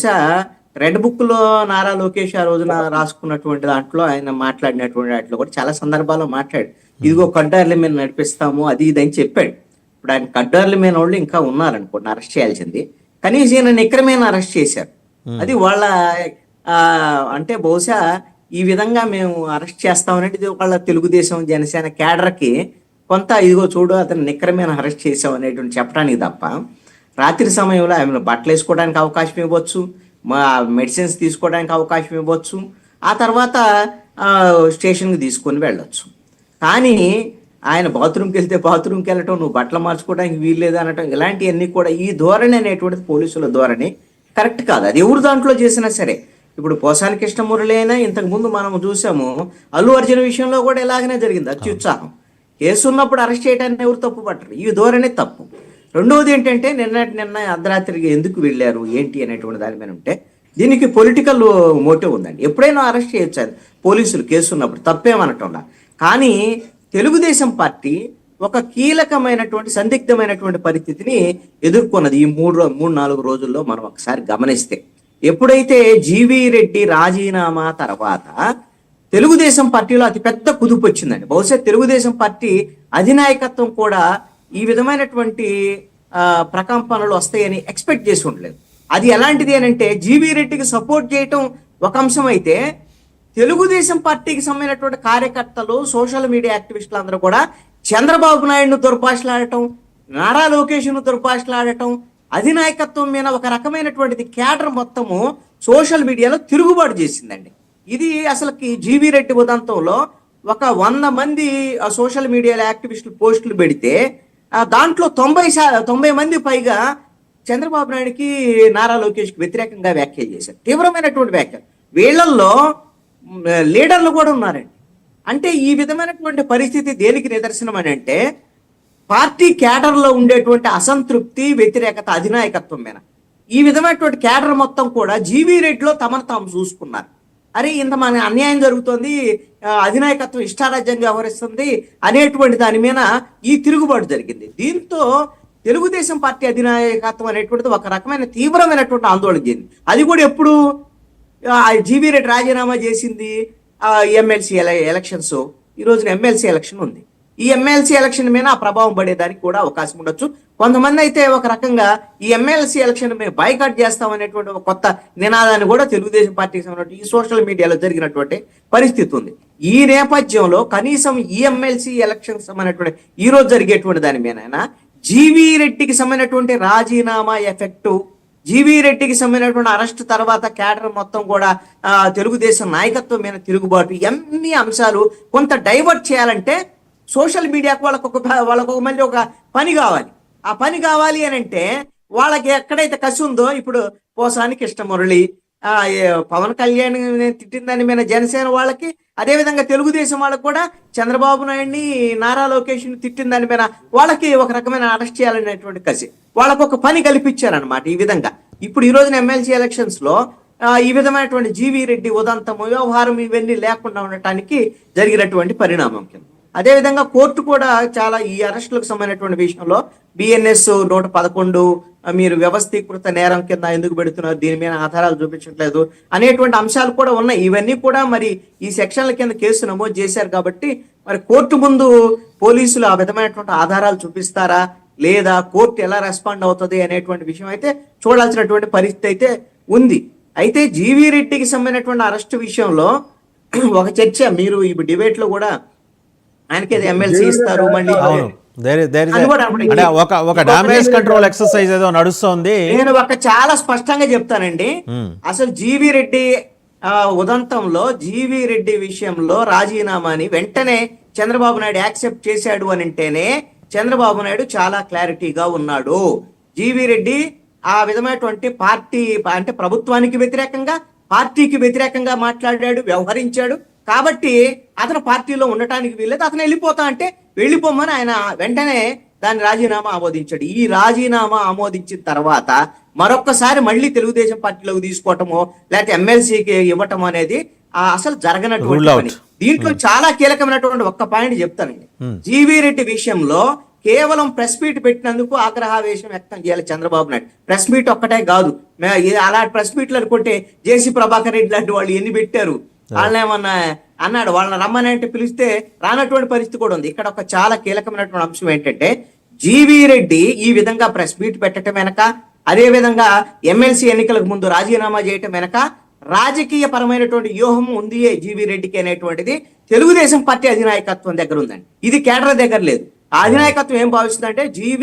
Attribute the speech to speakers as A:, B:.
A: బహుశా red book లో నారా లోకేష్ ఆ రోజున రాసుకున్నటువంటి దాంట్లో ఆయన మాట్లాడినటువంటి వాటిలో కూడా చాలా సందర్భాల్లో మాట్లాడు, ఇదిగో కడ్డార్ల మీద నడిపిస్తాము అది ఇది అని చెప్పాడు. ఇప్పుడు ఆయన కడ్డార్ల మీద వాళ్ళు ఇంకా ఉన్నారనుకోండి అరెస్ట్ చేయాల్సింది, కనీసం ఈయన నిక్రమేణ అరెస్ట్ చేశారు. అది వాళ్ళ ఆ అంటే బహుశా ఈ విధంగా మేము అరెస్ట్ చేస్తామనేది ఇది వాళ్ళ తెలుగుదేశం జనసేన కేడర్కి కొంత ఇదిగో చూడు అతను నిక్రమేణ అరెస్ట్ చేసాం అనేటువంటి చెప్పడానికి తప్ప, రాత్రి సమయంలో ఆమెను బట్టలు వేసుకోవడానికి అవకాశం ఇవ్వచ్చు, మా మెడిసిన్స్ తీసుకోవడానికి అవకాశం ఇవ్వచ్చు, ఆ తర్వాత స్టేషన్కి తీసుకొని వెళ్ళొచ్చు. కానీ ఆయన బాత్రూమ్కి వెళ్తే బాత్రూమ్కి వెళ్ళటం, నువ్వు బట్టలు మార్చుకోవడానికి వీల్లేదు అనటం, ఇలాంటివన్నీ కూడా ఈ ధోరణి అనేటువంటిది పోలీసుల ధోరణి కరెక్ట్ కాదు. అది ఎవరు దాంట్లో చేసినా సరే. ఇప్పుడు పోసాని కృష్ణమురళి అయినా ఇంతకుముందు మనం చూసాము, అల్లు అర్జున్ విషయంలో కూడా ఇలాగనే జరిగింది అత్యుత్సాహం. కేసు ఉన్నప్పుడు అరెస్ట్ చేయడానికి ఎవరు తప్పు పట్టరు, ఈ ధోరణి తప్పు. రెండవది ఏంటంటే నిన్న అర్ధరాత్రికి ఎందుకు వెళ్ళారు ఏంటి అనేటువంటి దాని మీద ఉంటే దీనికి పొలిటికల్ మోటివ్ ఉందండి. ఎప్పుడైనా అరెస్ట్ చేయొచ్చు అది పోలీసులు కేసు ఉన్నప్పుడు, తప్పేమనటంలా. కానీ తెలుగుదేశం పార్టీ ఒక కీలకమైనటువంటి సందిగ్ధమైనటువంటి పరిస్థితిని ఎదుర్కొన్నది ఈ 3-4 రోజుల్లో మనం ఒకసారి గమనిస్తే. ఎప్పుడైతే జీవీ రెడ్డి రాజీనామా తర్వాత తెలుగుదేశం పార్టీలో అతిపెద్ద కుదుపు వచ్చిందండి. బహుశా తెలుగుదేశం పార్టీ అధినాయకత్వం కూడా ఈ విధమైనటువంటి ప్రకంపనలు వస్తాయని ఎక్స్పెక్ట్ చేసి ఉండలేదు. అది ఎలాంటిది అని అంటే, జీవీ రెడ్డికి సపోర్ట్ చేయటం ఒక అంశం అయితే, తెలుగుదేశం పార్టీకి సంబంధించినటువంటి కార్యకర్తలు, సోషల్ మీడియా యాక్టివిస్టులు అందరూ కూడా చంద్రబాబు నాయుడును దుర్భాషలాడటం, నారా లోకేష్ను దుర్భాషలాడటం, అధినాయకత్వం మీద ఒక రకమైనటువంటిది కేడర్ మొత్తము సోషల్ మీడియాలో తిరుగుబాటు చేసిందండి. ఇది అసలుకి జీవీ రెడ్డి ఉదంతంలో ఒక 100 మంది సోషల్ మీడియాలో యాక్టివిస్టులు పోస్టులు పెడితే దాంట్లో 90 మంది పైగా చంద్రబాబు నాయుడుకి, నారా లోకేష్కి వ్యతిరేకంగా వ్యాఖ్యలు చేశారు, తీవ్రమైనటువంటి వ్యాఖ్యలు. వీళ్ళల్లో లీడర్లు కూడా ఉన్నారండి. అంటే ఈ విధమైనటువంటి పరిస్థితి దేనికి నిదర్శనం అని అంటే, పార్టీ కేడర్లో ఉండేటువంటి అసంతృప్తి, వ్యతిరేకత అధినాయకత్వం మీద. ఈ విధమైనటువంటి కేడర్ మొత్తం కూడా జీవీ రెడ్డిలో తమను తాము చూసుకున్నారు. అరే ఇంత మన అన్యాయం జరుగుతుంది, అధినాయకత్వం ఇష్టారాజ్యంగా వ్యవహరిస్తుంది అనేటువంటి దాని మీద ఈ తిరుగుబాటు జరిగింది. దీంతో తెలుగుదేశం పార్టీ అధినాయకత్వం అనేటువంటిది ఒక రకమైన తీవ్రమైనటువంటి ఆందోళన చెందింది. అది కూడా ఎప్పుడు జీవీ రెడ్డి రాజీనామా చేసింది ఎమ్మెల్సీ ఎలక్షన్స్, ఈ రోజున ఎమ్మెల్సీ ఎలక్షన్ ఉంది. ఈ ఎమ్మెల్సీ ఎలక్షన్ మీద ఆ ప్రభావం పడేదానికి కూడా అవకాశం ఉండొచ్చు. కొంతమంది అయితే ఒక రకంగా ఈ ఎమ్మెల్సీ ఎలక్షన్ మేము బైకాట్ చేస్తాం అనేటువంటి ఒక కొత్త నినాదాన్ని కూడా తెలుగుదేశం పార్టీకి సంబంధించి ఈ సోషల్ మీడియాలో జరిగినటువంటి పరిస్థితి ఉంది. ఈ నేపథ్యంలో కనీసం ఈ ఎమ్మెల్సీ ఎలక్షన్స్ సంబంధించినటువంటి ఈ రోజు జరిగేటువంటి దాని మీద జీవీ రెడ్డికి సంబంధించినటువంటి రాజీనామా ఎఫెక్టు, జీవీ రెడ్డికి సంబంధించినటువంటి అరెస్ట్ తర్వాత కేడర్ మొత్తం కూడా తెలుగుదేశం నాయకత్వం మీద తిరుగుబాటు, అన్ని అంశాలు కొంత డైవర్ట్ చేయాలంటే సోషల్ మీడియాకు వాళ్ళకు మళ్ళీ ఒక పని కావాలి. ఆ పని కావాలి అని అంటే వాళ్ళకి ఎక్కడైతే కసి ఉందో, ఇప్పుడు పోసాని కృష్ణమురళి, పవన్ కళ్యాణ్ తిట్టిన దాని మీద జనసేన వాళ్ళకి, అదేవిధంగా తెలుగుదేశం వాళ్ళకి కూడా చంద్రబాబు నాయుడిని, నారా లోకేష్ని తిట్టిన దాని మీద వాళ్ళకి ఒక రకమైన అరెస్ట్ చేయాలనేటువంటి కసి, వాళ్ళకు ఒక పని కల్పించారనమాట. ఈ విధంగా ఇప్పుడు ఈ రోజున ఎమ్మెల్సీ ఎలక్షన్స్ లో ఈ విధమైనటువంటి జీవీ రెడ్డి ఉదంతము, వ్యవహారం ఇవన్నీ లేకుండా ఉండటానికి జరిగినటువంటి పరిణామం కింద. అదేవిధంగా కోర్టు కూడా చాలా ఈ అరెస్టులకు సంబంధించినటువంటి విషయంలో బిఎన్ఎస్ 111 మీరు వ్యవస్థీకృత నేరం కింద ఎందుకు పెడుతున్నారు, దీని మీద ఆధారాలు చూపించట్లేదు అనేటువంటి అంశాలు కూడా ఉన్నాయి. ఇవన్నీ కూడా మరి ఈ సెక్షన్ల కింద కేసు నమోదు చేశారు కాబట్టి మరి కోర్టు ముందు పోలీసులు ఆ విధమైనటువంటి ఆధారాలు చూపిస్తారా లేదా, కోర్టు ఎలా రెస్పాండ్ అవుతుంది అనేటువంటి విషయం అయితే చూడాల్సినటువంటి పరిస్థితి అయితే ఉంది. అయితే జీవీ రెడ్డికి సంబంధించినటువంటి అరెస్టు విషయంలో ఒక చర్చ, మీరు ఈ డిబేట్ లో కూడా ఆయనకి ఎమ్మెల్సీ ఇస్తారు మళ్ళీ
B: ఒక డామేజ్ కంట్రోల్ ఎక్సర్సైజ్ ఏదో నడుస్తోంది.
A: నేను ఒక చాలా స్పష్టంగా చెప్తానండి, అసలు జీవీ రెడ్డి ఉదంతంలో జీవీ రెడ్డి విషయంలో రాజీనామాని వెంటనే చంద్రబాబు నాయుడు యాక్సెప్ట్ చేశాడు అని అంటేనే చంద్రబాబు నాయుడు చాలా క్లారిటీగా ఉన్నాడు. జీవీ రెడ్డి ఆ విధమైనటువంటి పార్టీ అంటే ప్రభుత్వానికి వ్యతిరేకంగా, పార్టీకి వ్యతిరేకంగా మాట్లాడాడు, వ్యవహరించాడు. కాబట్టి అతను పార్టీలో ఉండటానికి వీల్లేదు, అతను వెళ్ళిపోతా అంటే వెళ్ళిపోమని ఆయన వెంటనే దాని రాజీనామా ఆమోదించాడు. ఈ రాజీనామా ఆమోదించిన తర్వాత మరొక్కసారి మళ్ళీ తెలుగుదేశం పార్టీలోకి తీసుకోవటమో లేకపోతే ఎమ్మెల్సీకి ఇవ్వటం అనేది అసలు జరగనటువంటి పని. దీంట్లో చాలా కీలకమైనటువంటి ఒక్క పాయింట్ చెప్తానండి. జీవీ రెడ్డి విషయంలో కేవలం ప్రెస్ మీట్ పెట్టినందుకు ఆగ్రహావేశం వ్యక్తం చేయాలి చంద్రబాబు నాయుడు. ప్రెస్ మీట్ ఒక్కటే కాదు, అలాంటి ప్రెస్ మీట్లు అనుకుంటే జేసీ ప్రభాకర్ రెడ్డి లాంటి వాళ్ళు ఎన్ని పెట్టారు, వాళ్ళని ఏమన్నా అన్నాడు, వాళ్ళని రమ్మని అంటే పిలిస్తే రానటువంటి పరిస్థితి కూడా ఉంది. ఇక్కడ ఒక చాలా కీలకమైనటువంటి అంశం ఏంటంటే జీవీ రెడ్డి ఈ విధంగా ప్రెస్ మీట్ పెట్టడం వెనక, అదే విధంగా ఎమ్మెల్సీ ఎన్నికలకు ముందు రాజీనామా చేయటం వెనక రాజకీయ పరమైనటువంటి వ్యూహం ఉంది జీవీ రెడ్డికి అనేటువంటిది తెలుగుదేశం పార్టీ అధినాయకత్వం దగ్గర ఉందండి. ఇది కేడర్ దగ్గర లేదు. ఆ అధినాయకత్వం ఏం భావిస్తుందంటే జీవీ